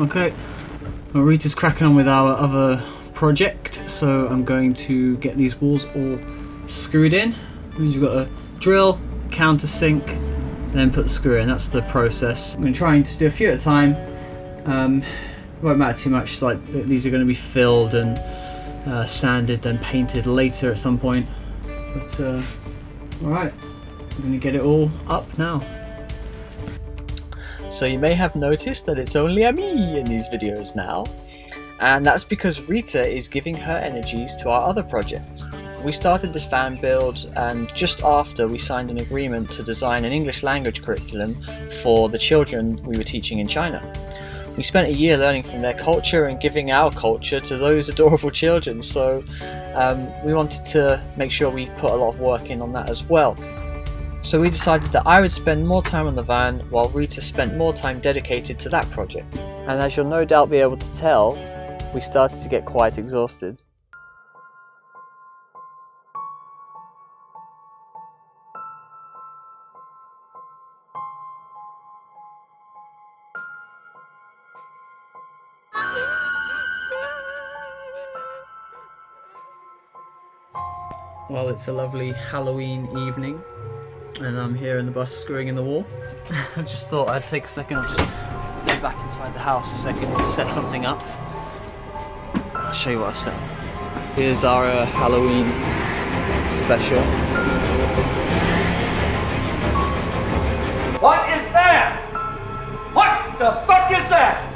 Okay, well, Rita's cracking on with our other project, so I'm going to get these walls all screwed in. Means you've got to drill, countersink, then put the screw in. That's the process. I'm going to try and just do a few at a time. It won't matter too much, like these are going to be filled and sanded, then painted later at some point. But alright, I'm going to get it all up now. So you may have noticed that it's only a me in these videos now, and that's because Rita is giving her energies to our other project. We started this van build, and just after we signed an agreement to design an English language curriculum for the children we were teaching in China. We spent a year learning from their culture and giving our culture to those adorable children, so we wanted to make sure we put a lot of work in on that as well. So we decided that I would spend more time on the van while Rita spent more time dedicated to that project. And as you'll no doubt be able to tell, we started to get quite exhausted. Well, it's a lovely Halloween evening and I'm here in the bus screwing in the wall. I just thought I'd take a second of just go back inside the house a second to set something up. I'll show you what I've set up. Here's our Halloween special. What is that? What the fuck is that?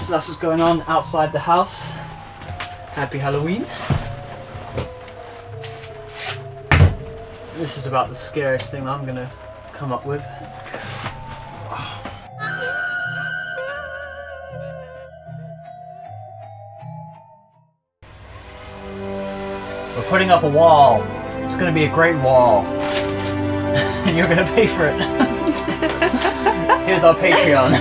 So that's what's going on outside the house. Happy Halloween. This is about the scariest thing I'm gonna come up with. We're putting up a wall. It's gonna be a great wall. And you're gonna pay for it. Here's our Patreon.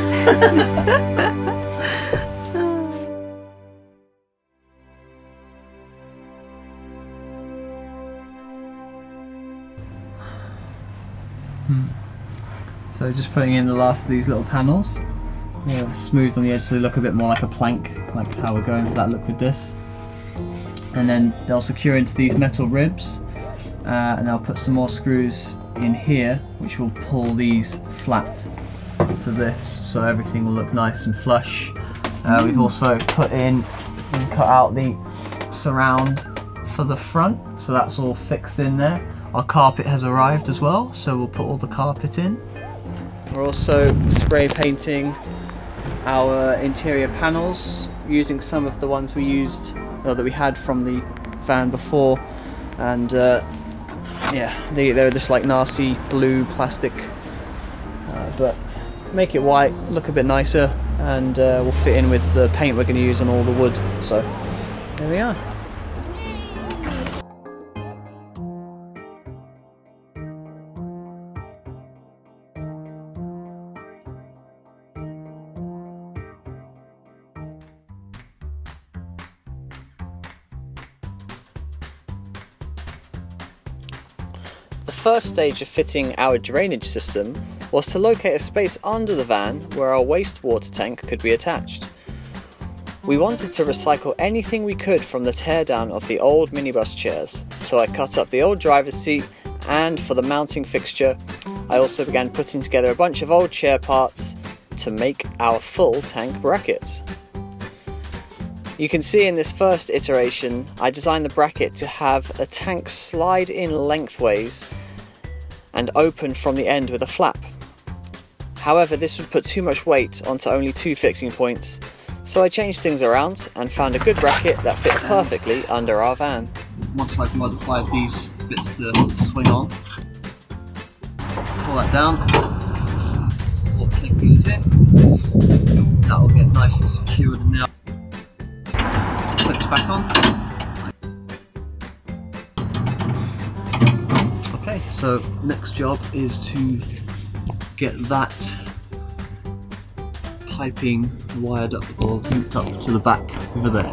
So just putting in the last of these little panels. They're smoothed on the edge so they look a bit more like a plank, like how we're going for that look with this. And then they'll secure into these metal ribs, and I'll put some more screws in here which will pull these flat to this so everything will look nice and flush. We've also put in and cut out the surround for the front, so that's all fixed in there. Our carpet has arrived as well, so we'll put all the carpet in. We're also spray painting our interior panels using some of the ones we used, or that we had from the van before, and yeah, they're this like nasty blue plastic, but make it white, look a bit nicer, and we'll fit in with the paint we're going to use on all the wood. So there we are. The first stage of fitting our drainage system was to locate a space under the van where our wastewater tank could be attached. We wanted to recycle anything we could from the teardown of the old minibus chairs, so I cut up the old driver's seat, and for the mounting fixture I also began putting together a bunch of old chair parts to make our full tank bracket. You can see in this first iteration I designed the bracket to have a tank slide in lengthways and open from the end with a flap. However, this would put too much weight onto only 2 fixing points, so I changed things around and found a good bracket that fit perfectly under our van. Once I've modified these bits to swing on, pull that down, we'll take these in, that will get nice and secured, and now clips back on. Okay, so next job is to get that piping wired up or linked up to the back over there.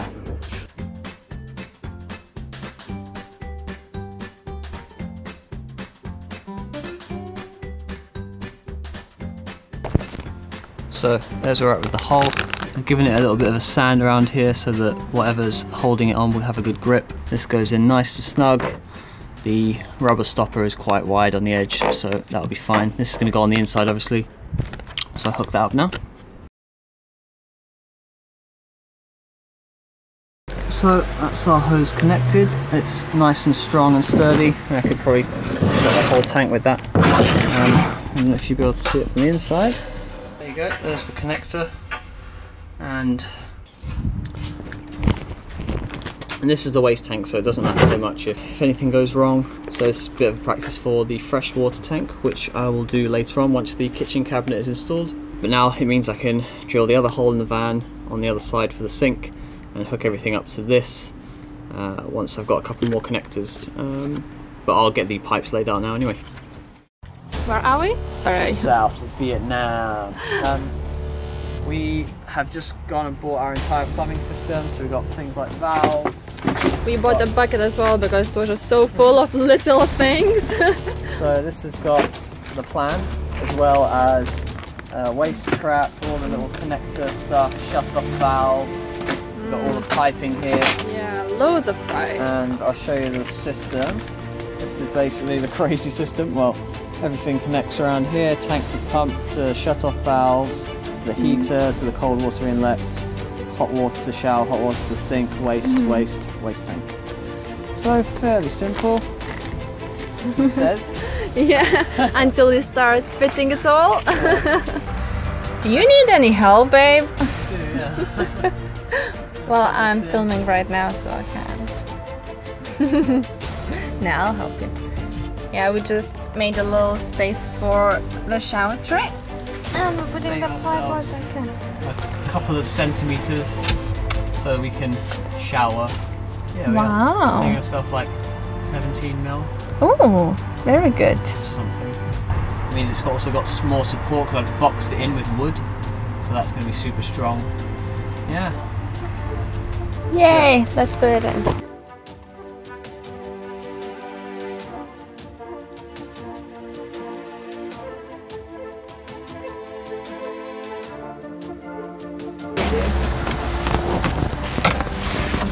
So there's where we're at with the hole. I've given it a little bit of a sand around here so that whatever's holding it on will have a good grip. This goes in nice and snug. The rubber stopper is quite wide on the edge, so that'll be fine. This is going to go on the inside obviously, so I'll hook that up now. So that's our hose connected. It's nice and strong and sturdy. I could probably put the whole tank with that. I don't know if you'll be able to see it from the inside. There you go, there's the connector. And this is the waste tank, so it doesn't matter so much if anything goes wrong. So it's a bit of practice for the fresh water tank, which I will do later on once the kitchen cabinet is installed. But now it means I can drill the other hole in the van on the other side for the sink and hook everything up to this once I've got a couple more connectors. But I'll get the pipes laid out now anyway. Where are we? Sorry. South of Vietnam. We have just gone and bought our entire plumbing system, so we've got things like valves. We bought a bucket as well because it was just so full of little things. So this has got the plans as well as a waste trap, all the little connector stuff, shut-off valves. We've got all the piping here. Yeah, loads of pipe. And I'll show you the system. This is basically the crazy system. Well, everything connects around here, tank to pump to shut-off valves, to the heater, to the cold water inlets, hot water to shower, hot water to the sink, waste, waste tank. So fairly simple, he says. Yeah, until you start fitting it all. Do you need any help, babe? Yeah. Well, I'm filming right now, so I can't. Now I'll help you. Yeah, we just made a little space for the shower tray. And we're putting the pipe right back in. A couple of centimeters so we can shower. Yeah, wow. Save yourself like 17 mil. Oh, very good. Something. It means it's also got more support because I've boxed it in with wood, so that's going to be super strong. Yeah. Yay! Let's put it in.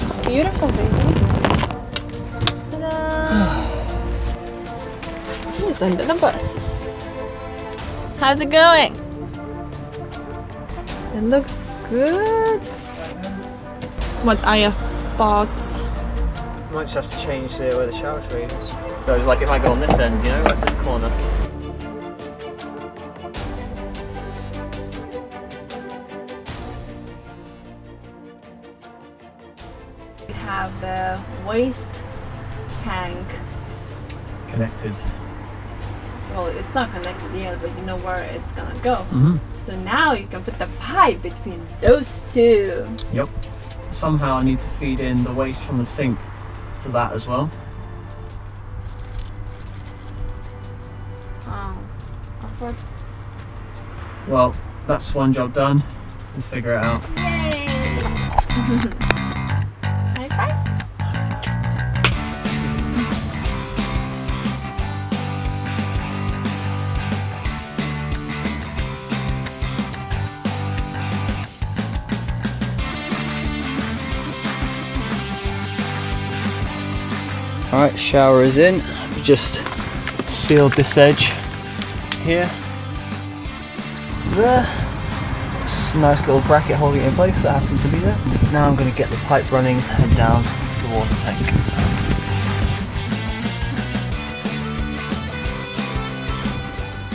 It's beautiful, baby. Ta-da! It's under the bus. How's it going? It looks good. What are your thoughts? Might just have to change where the shower tray is. So it's like if I go on this end, you know, like this corner. We have the waste tank. Connected. Well, it's not connected yet, but you know where it's gonna go. Mm-hmm. So now you can put the pipe between those two. Yep. Somehow I need to feed in the waste from the sink to that as well. Oh, awkward. Well, that's one job done. We'll figure it out. Yay! High five. Alright, shower is in. I've just sealed this edge here. There. It's a nice little bracket holding it in place that happened to be there. So now I'm going to get the pipe running and down to the water tank.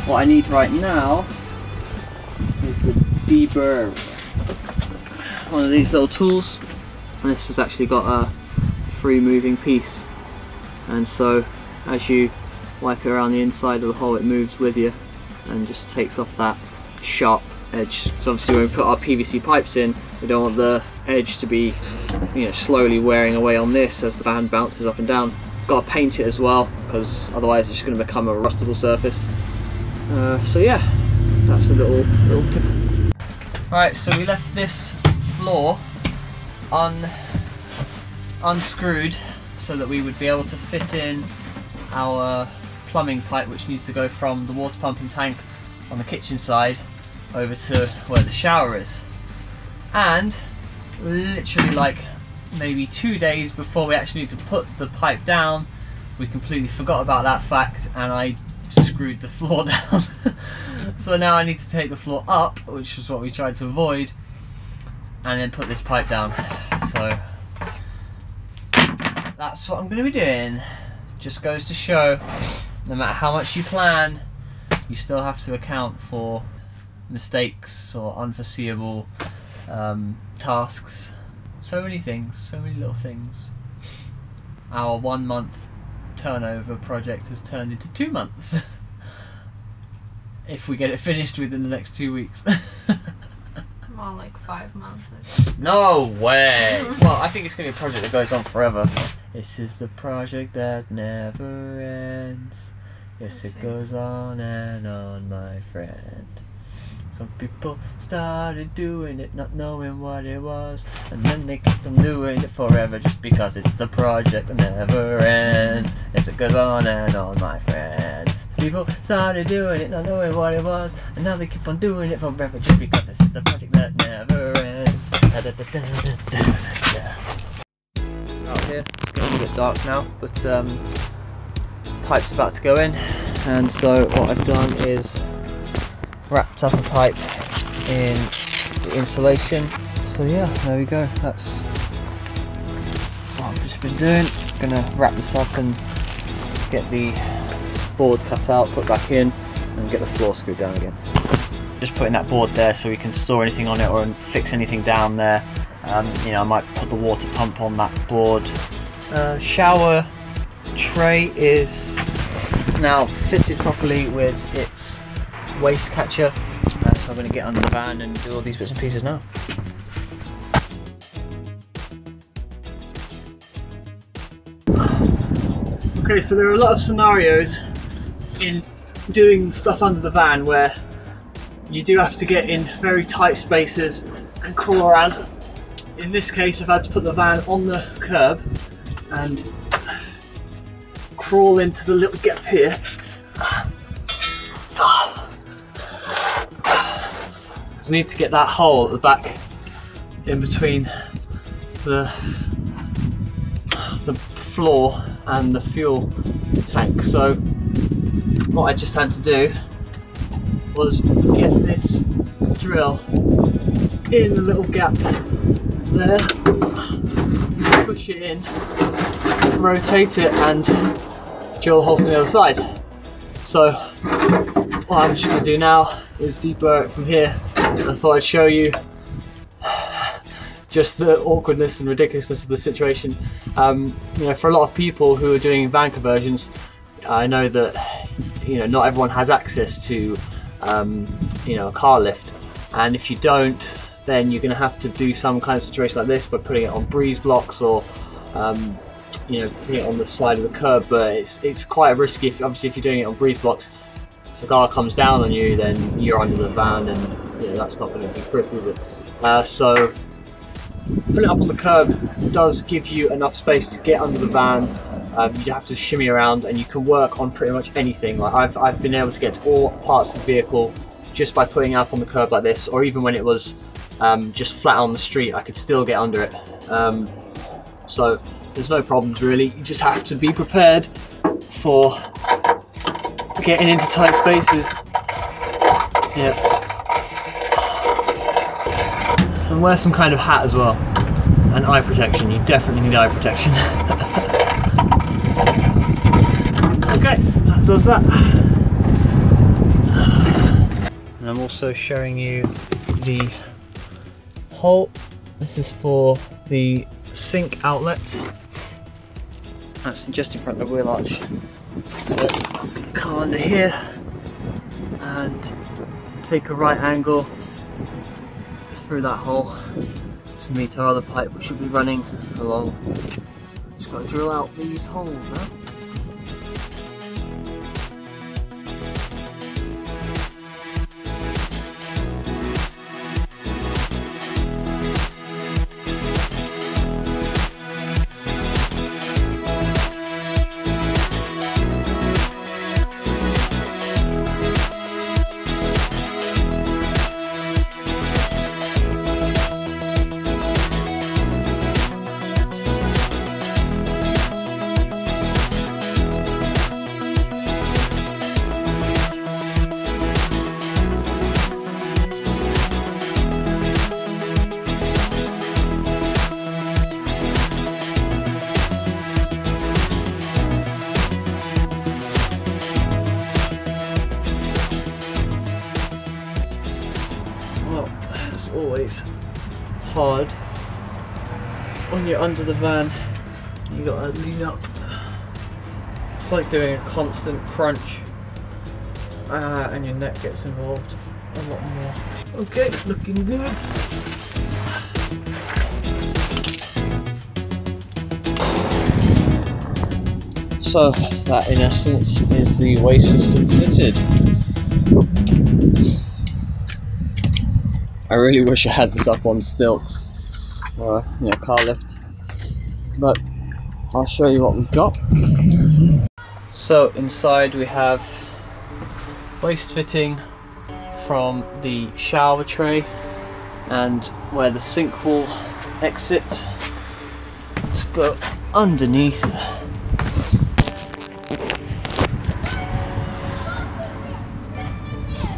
What I need right now is the De-burring. One of these little tools. And this has actually got a free moving piece. And so as you wipe it around the inside of the hole, it moves with you and just takes off that sharp edge. So obviously when we put our PVC pipes in, we don't want the edge to be, you know, slowly wearing away on this as the van bounces up and down. Got to paint it as well, because otherwise it's just going to become a rustable surface. So yeah, that's a little tip. Right, so we left this floor unscrewed so that we would be able to fit in our plumbing pipe, which needs to go from the water pump and tank on the kitchen side over to where the shower is. And literally like maybe 2 days before we actually need to put the pipe down, we completely forgot about that fact and I screwed the floor down. So now I need to take the floor up, which is what we tried to avoid, and then put this pipe down. So that's what I'm going to be doing. Just goes to show, no matter how much you plan, you still have to account for mistakes or unforeseeable tasks. So many things, so many little things. Our 1 month turnover project has turned into 2 months. If we get it finished within the next 2 weeks. More like 5 months, I think. No way! Well, I think it's going to be a project that goes on forever. This is the project that never ends. Yes, it goes on and on, my friend. Some people started doing it not knowing what it was, and then they kept on doing it forever just because it's the project that never ends. Yes, it goes on and on, my friend. Some people started doing it not knowing what it was, and now they keep on doing it forever just because it's the project that never ends. Out here, it's getting a bit dark now, but pipe's about to go in, and so what I've done is wrapped up a pipe in the insulation. So yeah, there we go. That's what I've just been doing. Gonna wrap this up and get the board cut out, put back in, and get the floor screwed down again. Just putting that board there so we can store anything on it or fix anything down there. You know, I might put the water pump on that board. Shower tray is now fitted properly with its waste catcher, so I'm going to get under the van and do all these bits and pieces now. Okay, so there are a lot of scenarios in doing stuff under the van where you do have to get in very tight spaces and crawl around. In this case, I've had to put the van on the curb and crawl into the little gap here. I need to get that hole at the back in between the floor and the fuel tank. So what I just had to do was get this drill in the little gap there, push it in, rotate it and drill a hole from the other side. So what I'm just going to do now is de-burr it from here. I thought I'd show you just the awkwardness and ridiculousness of the situation. You know, for a lot of people who are doing van conversions, I know that, you know, not everyone has access to you know, a car lift, and if you don't, then you're going to have to do some kind of situation like this by putting it on breeze blocks or you know, putting it on the side of the curb. But it's quite risky. Obviously if you're doing it on breeze blocks, if the car comes down on you, then you're under the van, and you know, that's not going to be pretty, is it? So putting it up on the curb does give you enough space to get under the van. You have to shimmy around, and you can work on pretty much anything. Like I've been able to get to all parts of the vehicle just by putting it up on the curb like this, or even when it was just flat on the street, I could still get under it. So there's no problems really. You just have to be prepared for getting into tight spaces. Yeah. And wear some kind of hat as well, and eye protection. You definitely need eye protection. Okay, that does that. And I'm also showing you the hole. This is for the sink outlet. That's just in front of the wheel arch. So let's get the car under here and take a right angle through that hole to meet our other pipe, which will be running along. Just got to drill out these holes now. Well, it's always hard when you're under the van. You gotta lean up. It's like doing a constant crunch, and your neck gets involved a lot more. Okay, looking good. So that in essence is the waist system fitted. I really wish I had this up on stilts or car lift, but I'll show you what we've got. So inside we have waist fitting from the shower tray and where the sink will exit to go underneath.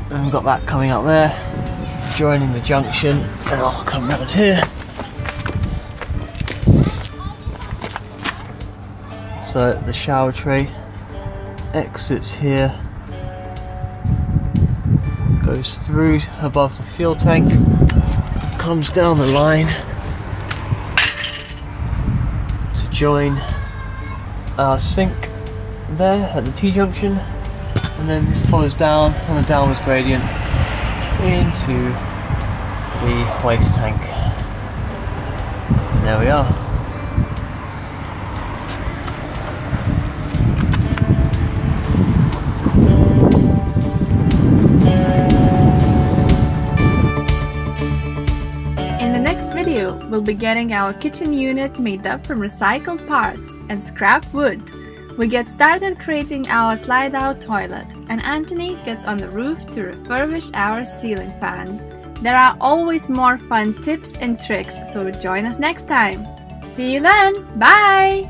And we've got that coming up there, joining the junction, and I'll come round here. So the shower tray exits here, goes through above the fuel tank, comes down the line to join our sink there at the T-junction, and then this follows down on a downwards gradient into the waste tank. And there we are. We'll be getting our kitchen unit made up from recycled parts and scrap wood. We get started creating our slide-out toilet, and Anthony gets on the roof to refurbish our ceiling fan. There are always more fun tips and tricks, so join us next time. See you then! Bye!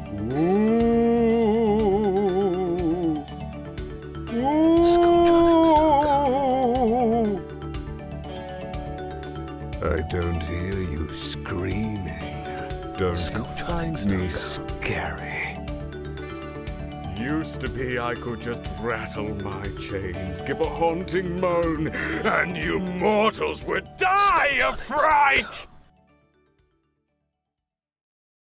I don't hear you screaming. Don't you find me scary? Used to be I could just rattle my chains, give a haunting moan, and you mortals would die of fright!